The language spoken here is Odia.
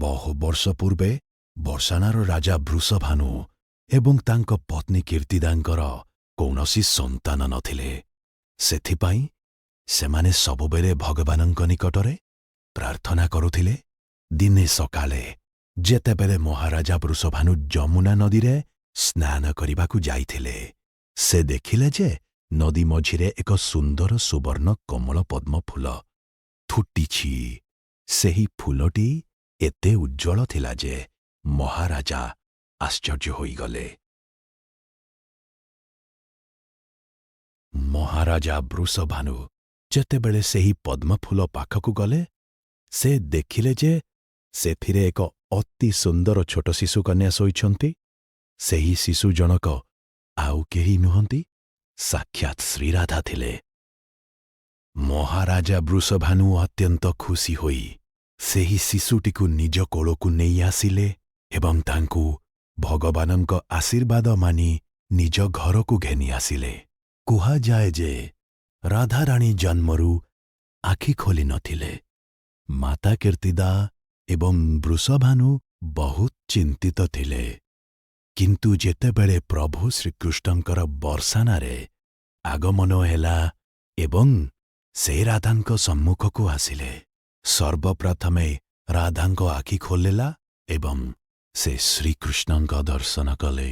ବହୁ ବର୍ଷ ପୂର୍ବେ ବର୍ଷାନାର ରାଜା ବୃଷଭାନୁ ଏବଂ ତାଙ୍କ ପତ୍ନୀ କୀର୍ତ୍ତିଦାଙ୍କର କୌଣସି ସନ୍ତାନ ନଥିଲେ। ସେଥିପାଇଁ ସେମାନେ ସବୁବେଳେ ଭଗବାନଙ୍କ ନିକଟରେ ପ୍ରାର୍ଥନା କରୁଥିଲେ। ଦିନେ ସକାଳେ ଯେତେବେଳେ ମହାରାଜା ବୃଷଭାନୁ ଯମୁନା ନଦୀରେ ସ୍ନାନ କରିବାକୁ ଯାଇଥିଲେ, ସେ ଦେଖିଲେ ଯେ ନଦୀ ମଝିରେ ଏକ ସୁନ୍ଦର ସୁବର୍ଣ୍ଣ କମଳ ପଦ୍ମ ଫୁଲ ଫୁଟିଛି। ସେହି ଫୁଲଟି ଏତେ ଉଜ୍ଜ୍ୱଳ ଥିଲା ଯେ ମହାରାଜା ଆଶ୍ଚର୍ଯ୍ୟ ହୋଇଗଲେ। ମହାରାଜା ବୃଷଭାନୁ ଯେତେବେଳେ ସେହି ପଦ୍ମଫୁଲ ପାଖକୁ ଗଲେ, ସେ ଦେଖିଲେ ଯେ ସେଥିରେ ଏକ ଅତି ସୁନ୍ଦର ଛୋଟ ଶିଶୁକନ୍ୟା ଶୋଇଛନ୍ତି। ସେହି ଶିଶୁ ଜଣକ ଆଉ କେହି ନୁହନ୍ତି, ସାକ୍ଷାତ୍ ଶ୍ରୀରାଧା ଥିଲେ। ମହାରାଜା ବୃଷଭାନୁ ଅତ୍ୟନ୍ତ ଖୁସି ହୋଇ ସେହି ଶିଶୁଟିକୁ ନିଜ କୋଳକୁ ନେଇ ଆସିଲେ ଏବଂ ତାଙ୍କୁ ଭଗବାନଙ୍କ ଆଶୀର୍ବାଦ ମାନି ନିଜ ଘରକୁ ଘେନି ଆସିଲେ। କୁହାଯାଏ ଯେ ରାଧାରାଣୀ ଜନ୍ମରୁ ଆଖି ଖୋଲି ନଥିଲେ। ମାତା କୀର୍ତ୍ତିଦା ଏବଂ ବୃଷଭାନୁ ବହୁତ ଚିନ୍ତିତ ଥିଲେ। କିନ୍ତୁ ଯେତେବେଳେ ପ୍ରଭୁ ଶ୍ରୀକୃଷ୍ଣଙ୍କର ବର୍ଷାନାରେ ଆଗମନ ହେଲା ଏବଂ ସେ ରାଧାଙ୍କ ସମ୍ମୁଖକୁ ଆସିଲେ, ସର୍ବପ୍ରଥମେ ରାଧାଙ୍କ ଆଖି ଖୋଲିଲା ଏବଂ ସେ ଶ୍ରୀକୃଷ୍ଣଙ୍କ ଦର୍ଶନ କଲେ।